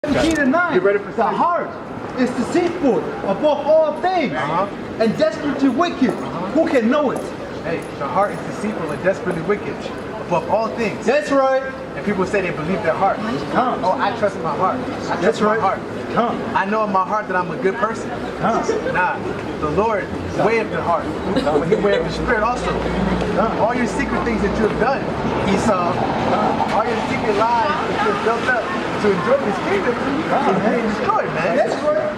Pt. 9. You ready for the heart is deceitful above all things and desperately wicked. Who can know it? Hey, the heart is deceitful and desperately wicked above all things. That's right. And people say they believe their heart. Oh, I trust my heart. I trust my heart. I know in my heart that I'm a good person. Nah, the Lord weigheth the heart. But He weigheth the spirit also. All your secret things that you have done, He saw. All your secret lies that you have built up to enjoy this kingdom is being destroyed, man. That's right.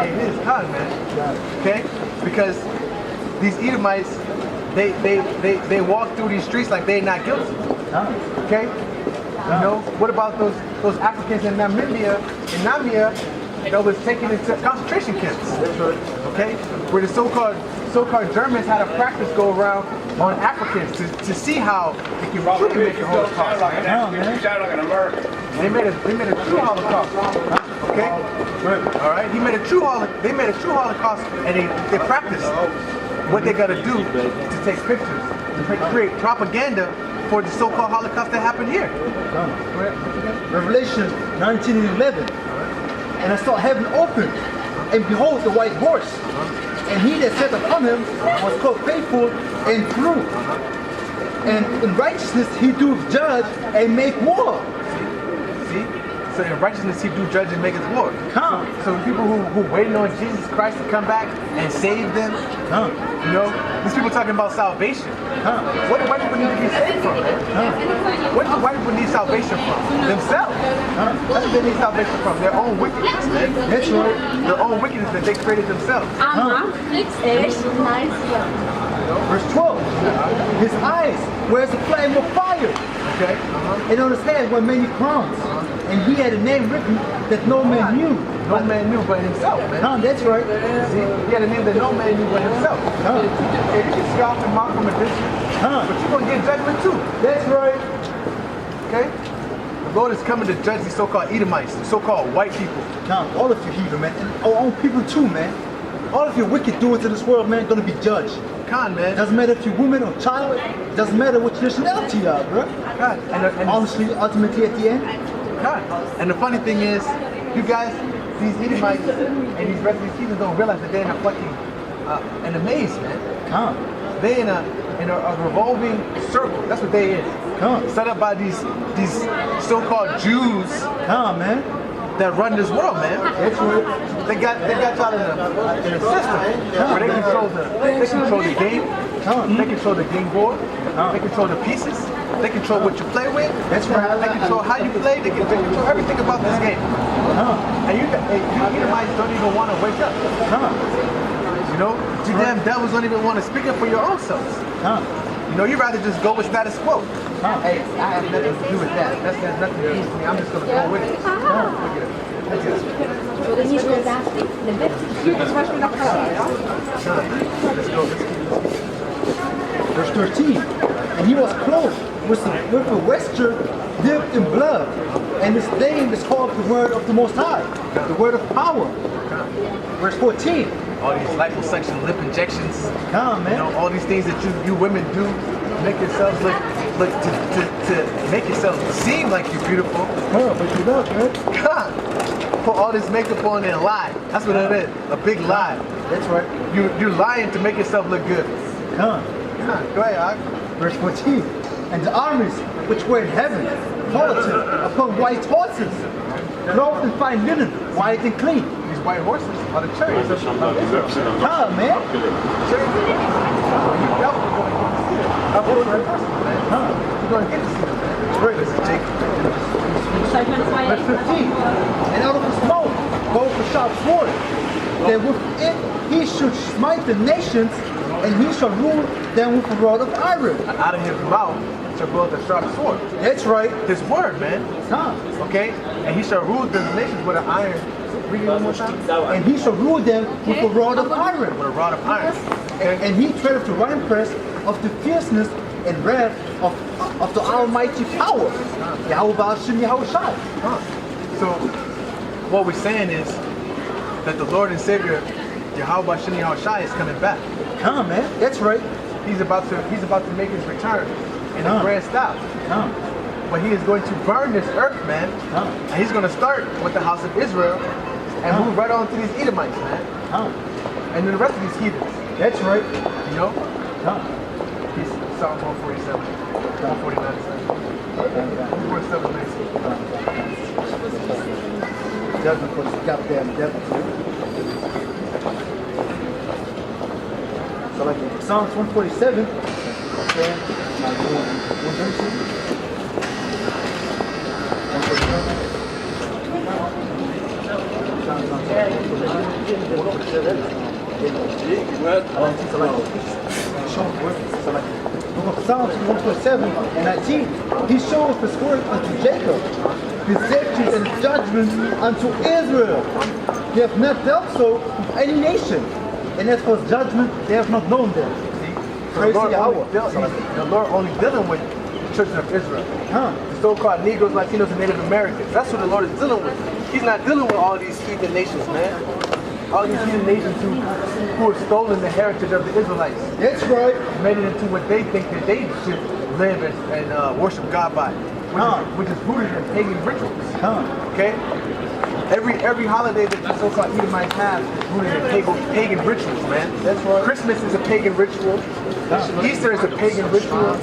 It is time, man. Okay? Because these Edomites, they walk through these streets like they're not guilty. Okay? You know, what about those Africans in Namibia that was taken into concentration camps? Okay? Where the so-called Germans had a practice go around on Africans to see how they can truly make a Holocaust. They made a true Holocaust. Okay? All right? They made a true Holocaust, and they practiced what they got to do to take pictures, to create propaganda for the so-called Holocaust that happened here. Revelation 19:11. And I saw heaven open, and behold the white horse, and he that sat upon him was called faithful and true. And in righteousness he doeth judge and make war. See? So in righteousness he do judge and make his war. So people who waiting on Jesus Christ to come back and save them, you know, these people talking about salvation. What do white people need to be saved from? What do white people need salvation from? Themselves. That's what they need salvation from. Their own wickedness, man. That's right. Their own wickedness that they created themselves. Verse 12. His eyes were as a flame of fire. Okay. And on his head were many crowns. And he had a name written that no man knew. No man knew but himself, man. That's right. See, he had a name that no man knew but himself. Okay, you can scoff and mock from a distance, but you're going to get judgment too. That's right. Okay? The Lord is coming to judge these so-called Edomites, the so-called white people. All of you heathen, man. And our own people too, man. All of your wicked doers in this world, man, going to be judged. Man. Doesn't matter if you're woman or child. Doesn't matter what nationality you are, bro. And honestly, ultimately at the end. And the funny thing is, you guys, these Edomites and these rest of these heathens don't realize that they're in a fucking in a maze, man. They're in a revolving circle. That's what they is. Set up by these so-called Jews. Man. That run this world, man. They got y'all in a system where they control the game. They control the game board. They control the pieces. They control what you play with. That's right. They control how you play. They control everything about this game. And you Edomites don't even want to wake up. You know, you damn devils don't even want to speak up for your own selves. You know, you'd rather just go with status quo. Hey, I have nothing to do with that. That has nothing to do with me. I'm just going to go with it. Let's go. Verse 13. And he was clothed with a vesture dipped in blood. And his name is called the word of the Most High. The word of power. Verse 14. All these liposuction lip injections. Man. You know, all these things that you women do to make yourselves look to make yourselves seem like you're beautiful. But you don't, man. Put all this makeup on and lie. That's what it is. A big lie. That's right. You're lying to make yourself look good. Go ahead, Ak. Verse 14. And the armies which were in heaven followed him upon white horses, clothed in fine linen, white and clean. These white horses are the chariots of Israel. Man. You're going to get to see them, man. Right. This is Jacob. Verse 15. And out of his mouth goes the sharp sword, that with it he should smite the nations, and he shall rule them with a rod of iron. Out of his mouth shall go the sharp sword. That's right. His word, man. Okay? And he shall rule the nations with an iron. Read it one more time. And he shall rule them with a rod of iron. With a rod of iron. Okay? And he treadeth the winepress of the fierceness and wrath of the almighty power. Yahawah Ba Hasham Yahawashi. So what we're saying is that the Lord and Savior, Yahawah Ba Hasham Yahawashi, is coming back. Man. That's right. He's about to make his return in a grand style. but he is going to burn this earth, man. And he's going to start with the house of Israel and move right on to these Edomites, man. And then the rest of these heathens. That's right. You know? He's Psalm 147, 149, 147, 19. Judgment for this goddamn devil. So like Psalms 147. Psalms 147 and 19, he shows his word unto Jacob, his statutes and his judgments unto Israel. They have not dealt so with any nation, and as for his judgment, they have not known them. Praise Yahawah. The Lord only dealing with the children of Israel. The so-called Negroes, Latinos, and Native Americans. That's what the Lord is dealing with. He's not dealing with all these heathen nations, man. All these heathen nations who have stolen the heritage of the Israelites. That's right. Made it into what they think that they should live and worship God by, which is rooted in pagan rituals. Okay? Every holiday that the so-called Edomites have is rooted in pagan rituals, man. That's right. Christmas is a pagan ritual. Easter is a pagan ritual.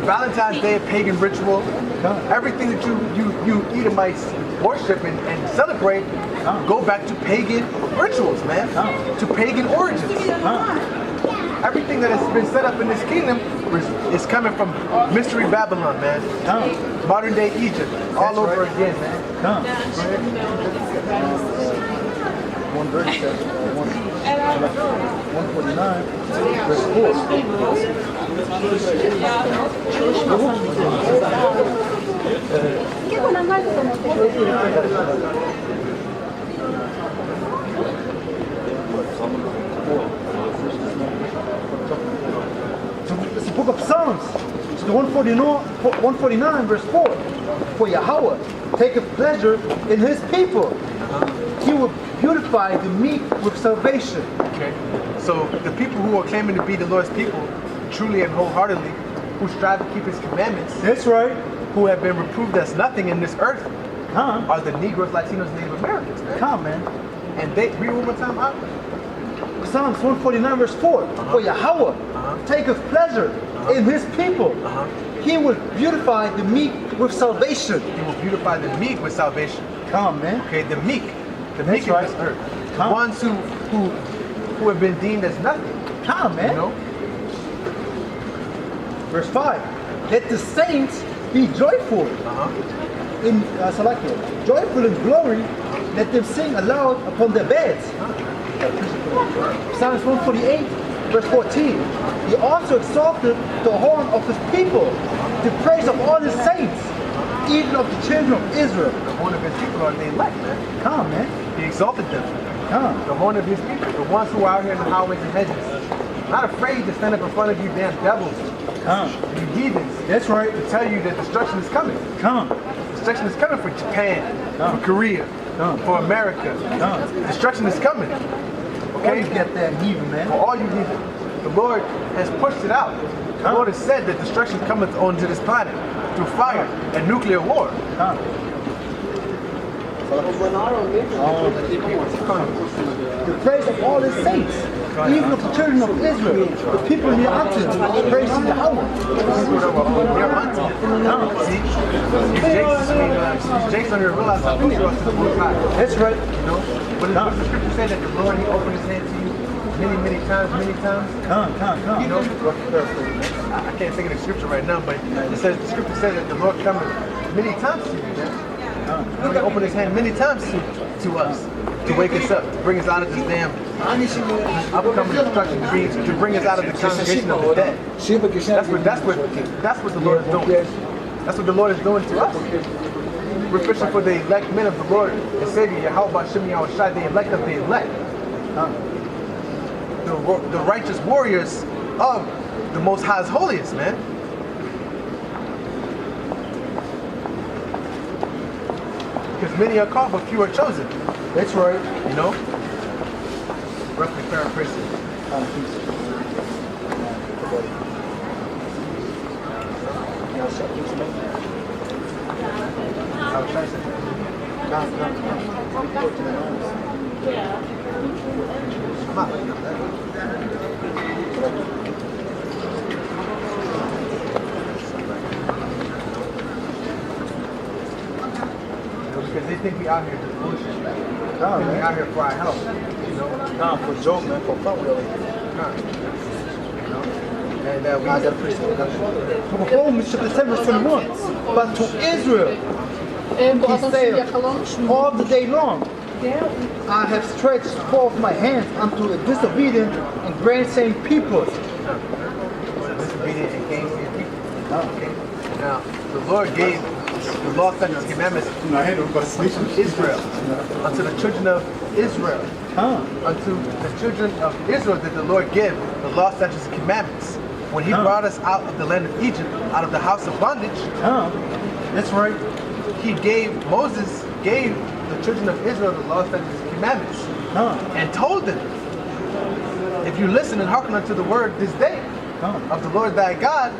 Valentine's Day a pagan ritual. Everything that you Edomites worship and celebrate go back to pagan rituals, man. To pagan origins. Everything that has been set up in this kingdom is coming from Mystery Babylon, man. Modern day Egypt, all over again, man. 137, 149, verse 4. It's the book of Psalms. It's the 149 verse 4. For Yahawah taketh pleasure in his people. He will beautify the meek with salvation. Okay. So the people who are claiming to be the Lord's people, truly and wholeheartedly, who strive to keep his commandments, that's right, who have been reproved as nothing in this earth, are the Negroes, Latinos, Native Americans, man. Man. And they, read one more time out. Psalms 149 verse 4. For Yahawah taketh pleasure in his people. He will beautify the meek with salvation. He will beautify the meek with salvation. Man. Okay, the meek. The meek of this earth. The ones who have been deemed as nothing. Man. You know? Verse 5. Let the saints be joyful. Joyful in glory. Let them sing aloud upon their beds. Psalms 148, verse 14. He also exalted the horn of his people, the praise of all his saints, even of the children of Israel. The horn of his people are the elect, man. Man. He exalted them. The horn of his people, the ones who are out here in the highways and hedges. Not afraid to stand up in front of you damn devils. You heathens. That's right. To tell you that destruction is coming. Destruction is coming for Japan, for Korea, for America. Destruction is coming. Okay? You get that heathen, man. For all you heathen. The Lord has pushed it out. The Lord has said that destruction cometh onto this planet through fire and nuclear war. The praise of all his saints, even of the children of Israel, the people near unto him, praise Yahawah. See, these Jakes don't even realize how close you are to the Most High. That's right. You know? But the scripture said that the Lord, he opened his hand to you many times. You know? I can't think of the scripture right now, but it says the scripture says that the Lord comes many times to you, man. He opened his hand many times to us, to wake us up, to bring us out of this damn upcoming destruction, to bring us out of the congregation of the dead. That's what the Lord is doing. That's what the Lord is doing to us. We're fishing for the elect men of the Lord and Savior, Yahawah Ba Hasham Yahawashi, the elect of the elect. The righteous warriors of the Most High's holiest, man. Because many are called, but few are chosen. That's right. You know? Roughly paraphrasing. Because they think we out here just bullshit. We out here for our health. You know? Nah, for joke, man, for fun, really. And we got to appreciate that. Romans chapter 7 verse 21. But to Israel he said, all the day long I have stretched forth my hands unto a disobedient and grandsaying people. Disobedient and gainsaying people. Okay. Now, the Lord gave the law, statutes, and commandments to Israel, unto the children of Israel. Unto the children of Israel did the Lord give the law, statutes, and commandments. When he brought us out of the land of Egypt, out of the house of bondage, that's right. Moses gave the children of Israel the law, statutes, and commandments, and told them, if you listen and hearken unto the word this day of the Lord thy God,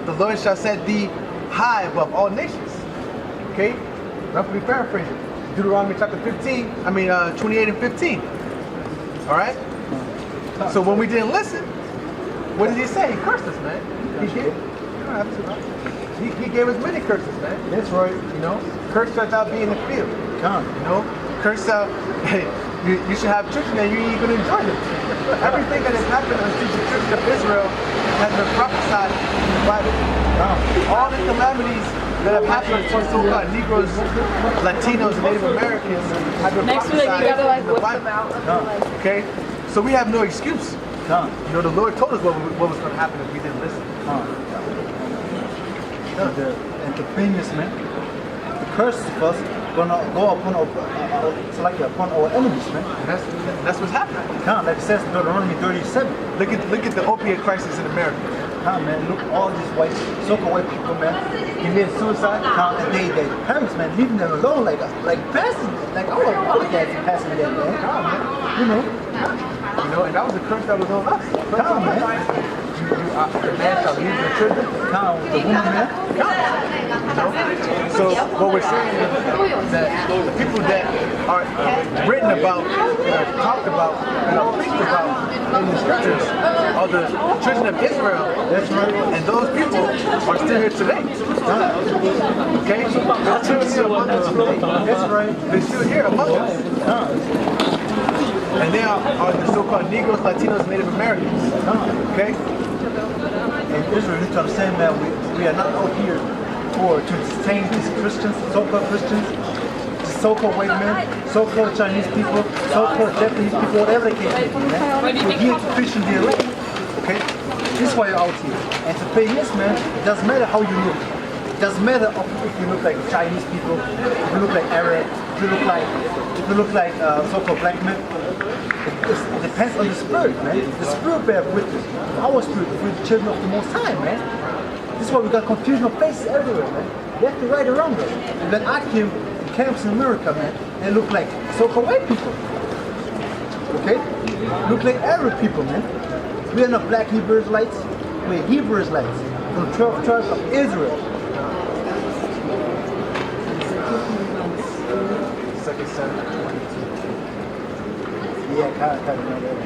the Lord shall set thee high above all nations. Okay? Roughly paraphrasing. Deuteronomy chapter 28 and 15. Alright? So when we didn't listen, what did he say? He cursed us, man. He did. You don't have to, right? He gave us many curses, man. That's right. You know? Curse starts out being in the field. You know? Curse out, hey, you should have children and you ain't gonna enjoy them. Everything that has happened unto the children of Israel has been prophesied in the Bible. All the calamities that have happened to so-called Negroes, Latinos, and Native Americans have been prophesied in the Bible. Okay? So we have no excuse. You know, the Lord told us what was going to happen if we didn't listen. And the thing is, man, the curses of us gonna go upon our enemies, man. And that's what's happening. Like it says in Deuteronomy 37. Look at the opiate crisis in America. Man, look all these so-called white people, man. Commit suicide. And their parents, man, leaving them alone, like passing, like our dads passing them, man. You know, and that was a curse that was on us. The man shall leave the children. The woman, man. So what we're saying is that the people that are written about, talked about, and are preached about in the scriptures are the children of Israel. That's right. And those people are still here today. Okay? They're still among us today. That's right. They're still here among us. And they are the so-called Negroes, Latinos, Native Americans. Okay? And Israel, you need to understand, man, we are not out here to entertain these Christians, so-called Christians, so-called white men, so-called Chinese people, so-called Japanese people, whatever they can be, man. We're here to preach in their land. Okay? This is why you're out here. And to pay this, man, it doesn't matter how you look. It doesn't matter if you look like Chinese people, if you look like Arab, if you look like so-called black men. It depends on the spirit, man. The spirit bears witness. Our spirit, we're the children of the Most High, man. This is why we got confusion of faces everywhere, man. Left and right around us. And when I came to camps in America, man, they look like so-called white people. Okay? Look like Arab people, man. We are not black Hebrew Israelites. We're Hebrew Israelites from the 12 tribes of Israel. Second Samuel 22. Yeah, kind of know that.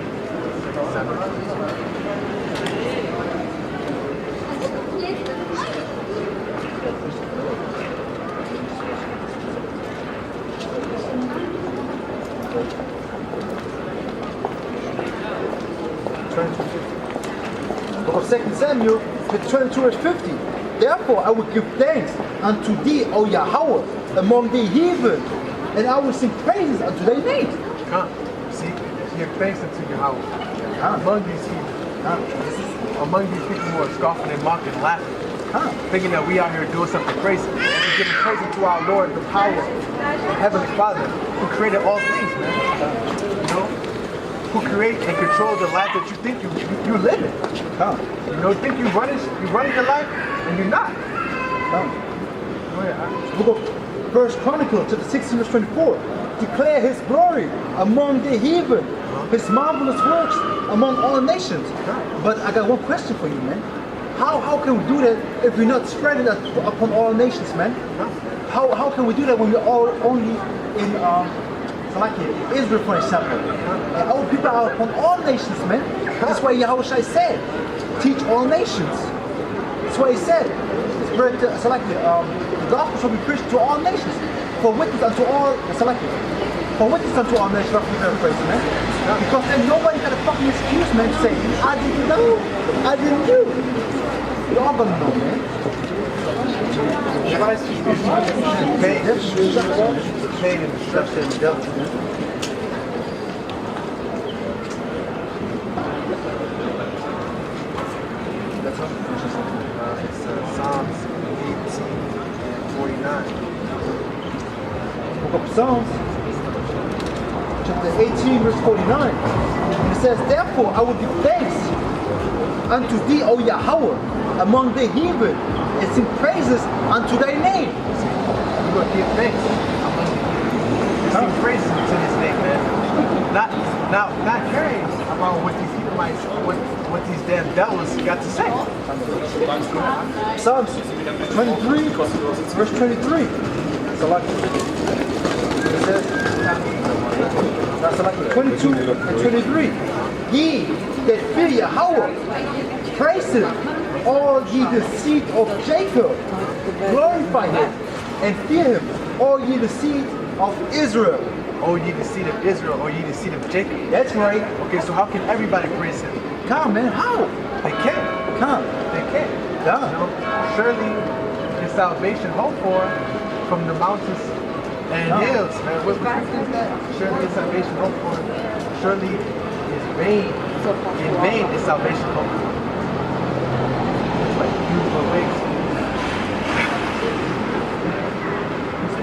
Book of 2 Samuel, 22 verse 50. Therefore I will give thanks unto thee, O Yahawah, among the heathen, and I will sing praises unto thy name. See, give thanks unto Yahawah among these people, among these people who are scoffing and mocking, laughing, thinking that we out here doing something crazy. We're giving praise to our Lord, the power, the Heavenly Father, who created all things, man. You know, who create and control the life that you think you live in. You know, think you're running your life, and you're not. Book of 1 Chronicles, chapter 16, verse 24. Declare his glory among the heathen, his marvelous works among all nations. But I got one question for you, man. How can we do that if we're not spreading it upon all nations, man? how can we do that when we're all only in Israel, for example? And our people are upon all nations, man. That's why Yahawashi said, teach all nations. That's why he said, the gospel shall be preached to all nations, for witness unto all, for witness unto all nations, roughly paraphrasing, man. Because then nobody got a fucking excuse, man, to say, I didn't know, I didn't do. You're all gonna know, man. Pain and destruction and death. It's Psalms 18 and 49. Book of Psalms, chapter 18, verse 49. And it says, therefore I will give thanks unto thee, O Yahawah, among the heathen, and sing praises unto thy name. You will give thanks among the heathen. Sing praises to his name, man. Not caring about what these Edomites, what these damn devils got to say. Psalms 23, verse 23. It says, 22 and 23. Ye that fear Yahawah, praise him. All ye the seed of Jacob, glorify him and fear him. All ye the seed of Israel. Oh, ye the seed of Israel, or ye the seed of Jacob. That's right. Okay, so how can everybody praise him? Come, man. How? They can't. Come. They can't. Yeah. You know, surely is salvation hoped for from the mountains and hills. Man, what is that? Surely is salvation hoped for. Surely is vain. In vain is salvation hoped for. It's like beautiful ways.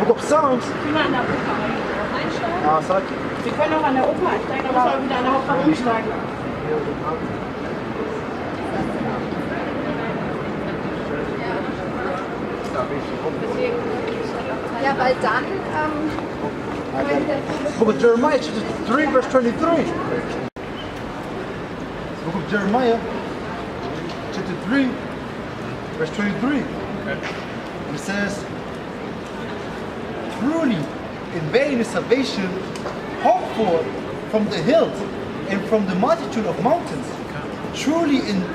Book of Psalms. Sie können auch an der Oper einsteigen, aber sollen wieder an der Hauptbahnhof umsteigen. Ja, weil dann, Book of Jeremiah, chapter 3, verse 23. Book of Jeremiah, chapter 3, verse 23. And it says, truly, in vain is salvation hoped for from the hills and from the multitude of mountains. Truly in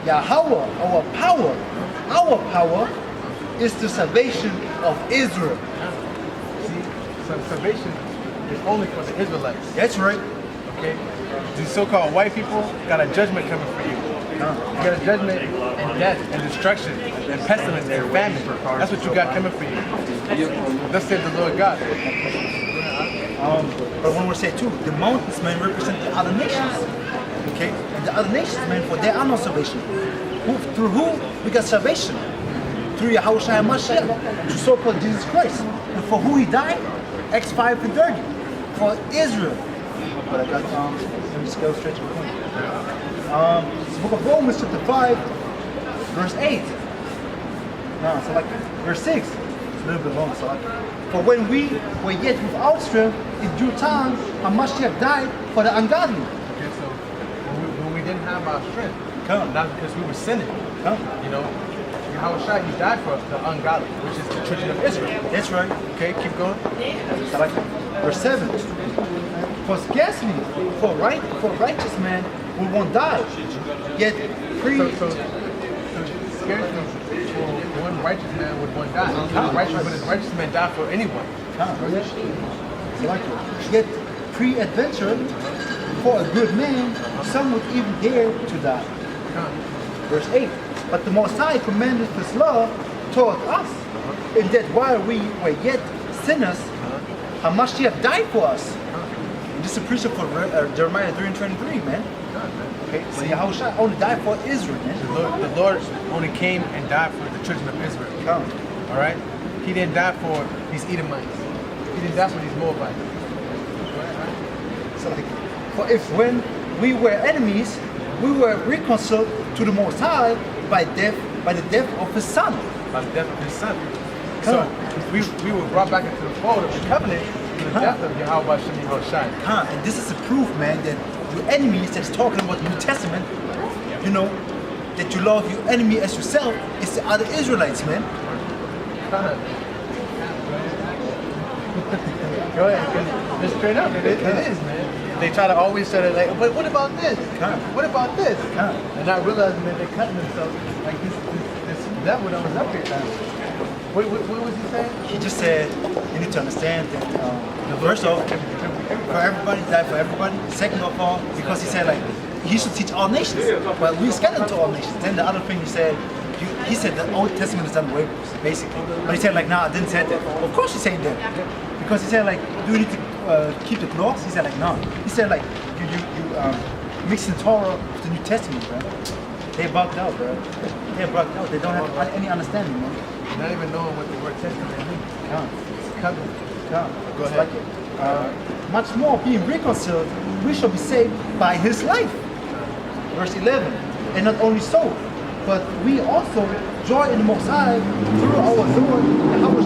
Yahawah, our power is the salvation of Israel. See, so salvation is only for the Israelites. That's right. Okay? These so-called white people got a judgment coming for you. You got a judgment and death and destruction and pestilence and famine. That's what you got coming for you. Thus said the Lord God. But when we say too, the mountains men represent the other nations. Okay? And the other nations men, for there are no salvation. Through whom we got salvation? Through Yahawashi Mashiach, to so-called Jesus Christ. And for who he died? Acts 5 and 30. For Israel. But I got let me just go straight to the point. It's the book of Romans, chapter 5, verse 8. No, so like verse 6. It's a little bit long, so like. For when we were yet without strength, in due time, Mashiach died for the ungodly. Okay, so when we didn't have our strength, not because we were sinning, you know, Yahawashi, he died for the ungodly, which is the children of Israel. That's right. Okay, keep going. So like verse 7. For scarcely for righteous man will one die, yet So scarcely for one righteous man would one die. Would a righteous man die for anyone? Yet pre-adventure for a good man, some would even dare to die. Verse 8. But the Most High commanded His love toward us, in that while we were yet sinners, Mashiach died for us. And this is a preacher for Jeremiah 3 and 23, man. Okay, so Yahawashi only died for Israel, man. The Lord only came and died for the children of Israel. All right? He didn't die for these Edomites. He didn't die for these Moabites. So like, for if when we were enemies, we were reconciled to the Most High by the death of His Son. By the death of His Son. So we were brought back into the fold of the covenant through the death of Yahawah Ba Hasham Yahawashi. And this is a proof, man, that your enemies that's talking about the New Testament, you know, that you love your enemy as yourself, is the other Israelites, man. Go ahead, because it's straight up. It is, man. They try to always try to like, but what about this? What about this? And not realizing that they're cutting themselves like this devil that was up here. What was he saying? He just said you need to understand that first off, for everybody, die for everybody. Second of all, because he said like he should teach all nations, but we scattered to all nations. Then the other thing he said the Old Testament is done away with, basically. But he said like, nah, I didn't say that. Of course he's saying that. Because he said like, do you need to keep the laws? He said like, no. He said like, you mixing Torah with the New Testament, bro. They bugged out, bro. They're bugged out. They don't have any understanding, man. Not even knowing what the word testament means. It's covenant. Go ahead. Like much more being reconciled, we shall be saved by his life. Verse 11. And not only so, but we also joy in the Most High through our Lord Yahawah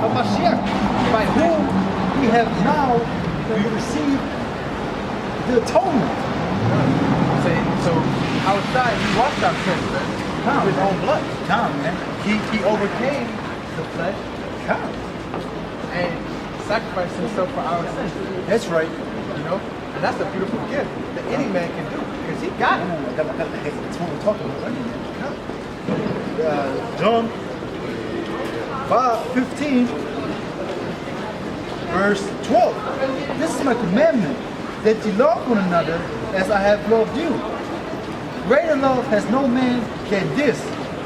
Ba Hasham Yahawashi, by whom we have now received the atonement. So outside, he washed our sins, man. With his own blood. Man. He overcame the flesh. And sacrificed himself for our sins. That's right. You know? And that's a beautiful gift that any man can do. Because he got it. That's what we're talking about. John 5:15, verse 12. This is my commandment, that you love one another as I have loved you. Greater love has no man than this,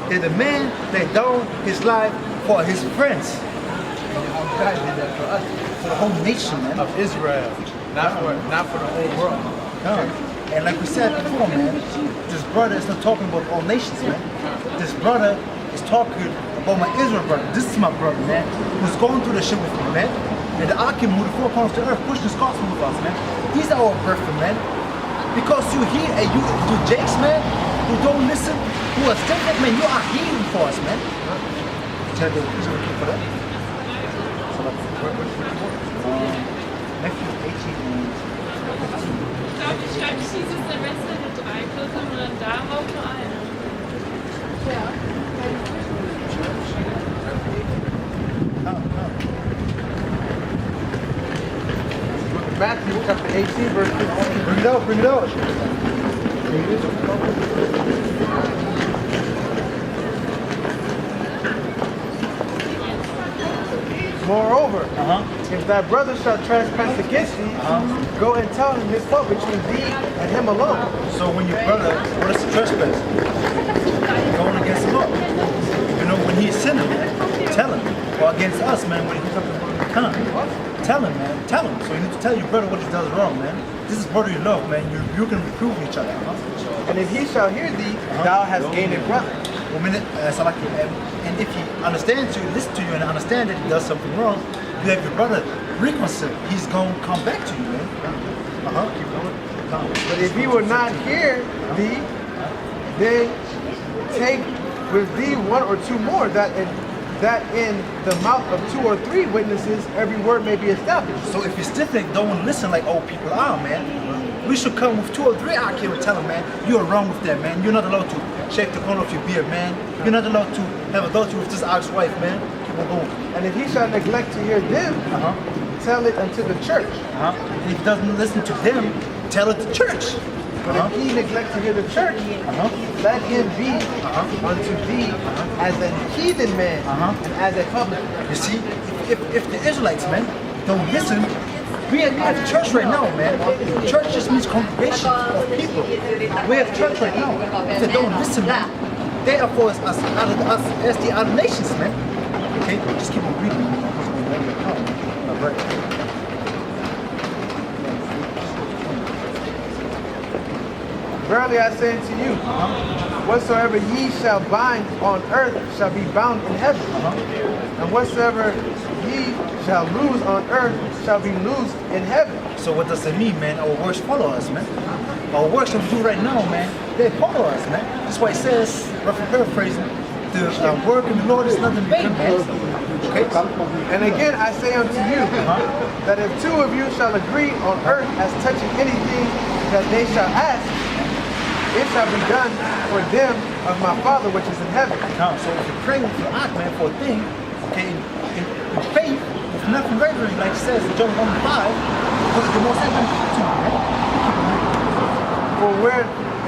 that a man lay down his life for his friends. And God did that for us. For the whole nation, man. Of Israel. Not for the whole world. And like we said before, man, this brother is not talking about all nations, man. This brother is talking about my Israel brother. This is my brother, man, who's going through the shit with me, man. And the Akim, who the four corners of the earth, pushing this gospel with us, man. These are our brethren, man. Because you here and you jakes, man, who don't listen, who are different, man, you are healing for us, man. Tell the for that. Matthew 18 and 15. Ich glaube, Jesus Semester mit 3 Kursen und dann darauf nur eine. Matthew chapter 18, verse 15. Bring it out, bring it out. Moreover, if thy brother shall trespass against thee, go and tell him his fault between thee and him alone. So when your brother, what is the trespass? Going against the law. You know, when he's sinning, tell him. Or against us, man, when he come. Tell him, man. Tell him. So you need to tell your brother what he does wrong, man. This is brotherly love, man. You can reprove each other. And if he shall hear thee, thou hast gained a brother. And if he understands you, listen to you, and understand that he does something wrong, you have your brother reconcile. He's going to come back to you, man. Keep going. But if he will not hear thee, then take with thee one or two more, that in the mouth of 2 or 3 witnesses every word may be established. So if you still think don't listen like old people are, man, we should come with 2 or 3 out here and tell them, man, you're wrong with that, man. You're not allowed to shake the corner of your beard, man. You're not allowed to have adultery with this ox wife, man. Keep on going. And if he shall neglect to hear them, tell it unto the church. And if he doesn't listen to them, tell it to church. But if he neglect to hear the church, let him be unto thee as a heathen man and as a publican. You see, if the Israelites, man, don't listen, we have church right now, man. Church just means congregation of people. We have church right now. If they don't listen, man, they are for us as the other nations, man. Okay, just keep on reading. Verily I say unto you, whatsoever ye shall bind on earth shall be bound in heaven. And whatsoever ye shall lose on earth shall be loosed in heaven. So what does it mean, man? Our works follow us, man. Our works that we do right now, man, they follow us, man. That's why it says, roughly paraphrasing, the work of the Lord is not in vain, man. Okay? And again I say unto you, that if 2 of you shall agree on earth as touching anything that they shall ask, it shall be done for them of my Father which is in heaven. So if you pray with your heart, man, for a thing, okay, in faith, with nothing from wavering, like it says in John 1:5, because the Most High going to keep to you, man. For where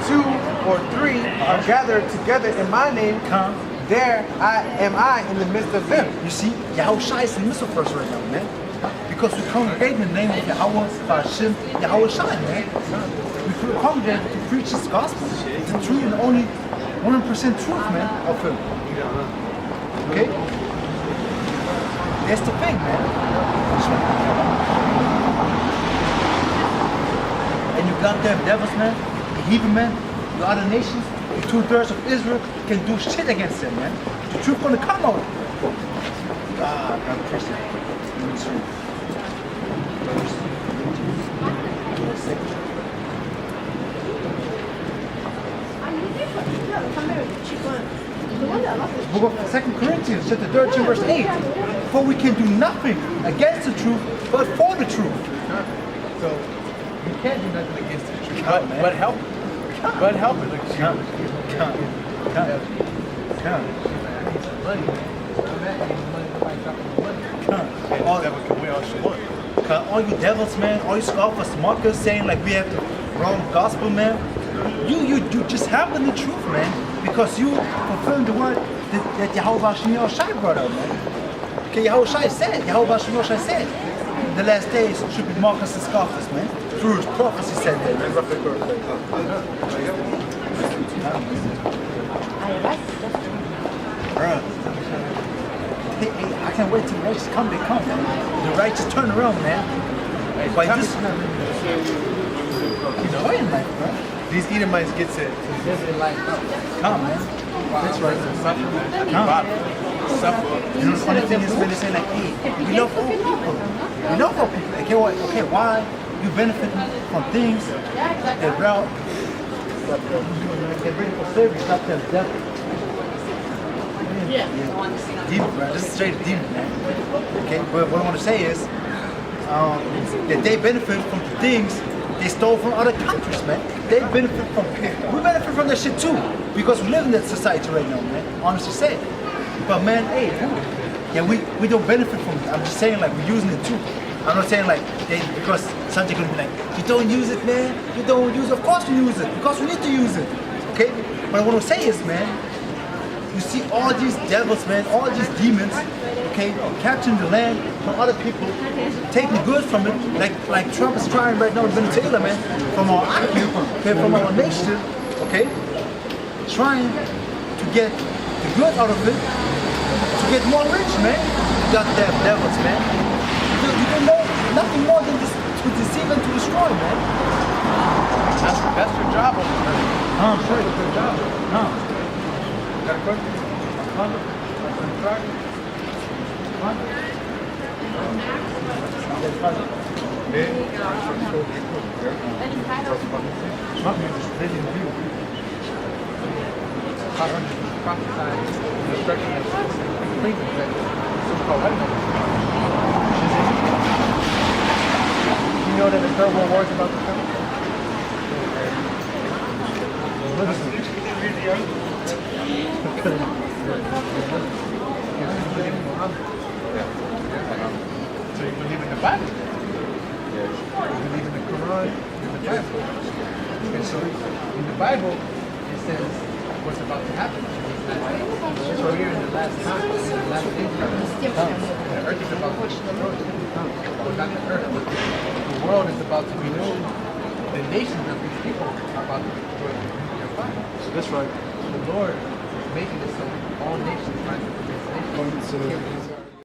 2 or 3 are gathered together in my name, Come. there am I in the midst of them. You see, Yahawashi is in the midst of us right now, man. Because we congregate in the name of Yahawah Ba Hasham Yahawashi, man. We congregate to preach His gospel, the true and only 100% truth, man, of Him. Okay? That's the thing, man. And you got them devils, man, the heathen, man, the other nations, the 2/3 of Israel can do shit against them, man. The truth gonna come out. God, I'm Christian. Book of 2 Corinthians, chapter 13, verse 8. For we can do nothing against the truth, but for the truth. So you can't do nothing against the truth. But help. But help it. Come. All you devils, man, all you scoffers, mockers saying like we have the wrong gospel, man. You just have the truth, man, because you fulfilling the word that Yahawah Ba Hasham Yahawashi brought out, man. Okay, Yahawah said, Yahawah Ba Hasham Yahawashi said, the last days should be mockers and scoffers, man. Through his prophecy said that. Bruh. Hey, I can't wait till the righteous come, they come, man. The righteous turn around, man. By this, he's waiting like, bro. These Edomites get to live their life. Come, man. That's right. Come. You know, the funny thing is when they say like, hey, we love all people. We love all people. Okay, why you benefit from things that route get rid of slavery, stop them devil. Yeah. Demon, bro. This is straight demon, man. Okay, but what I want to say is that they benefit from the things they stole from other countries, man. They benefit from we benefit from that shit too. Because we live in that society right now, man. Honestly say. But man, hey, yeah, we don't benefit from it. I'm just saying like we're using it too. I'm not saying like because somebody's gonna be like, you don't use it, man. You don't use it. Of course we use it because we need to use it. Okay? But what I want to say is, man, you see all these devils, man, all these demons, okay, capturing the land from other people, taking the goods from it, like Trump is trying right now in Venezuela, man, from our island, okay, from our nation, okay, trying to get the good out of it, to get more rich, man. You got that devils, man. You don't know nothing more than this, to deceive and to destroy, man. That's your job over there. I'm sure it's your job. Got a question? You know that the third world war is about to come? So you believe in the Bible? Yes. You believe in the Quran, in the Bible. And so in the Bible, it says what's about to happen. So here in the last time, in the last days, the earth is about to be destroyed. Well, not the earth, but the world is about to be destroyed. The nations of these people are about to be destroyed with nuclear fire. So that's right. The Lord is making it so all nations find the nations.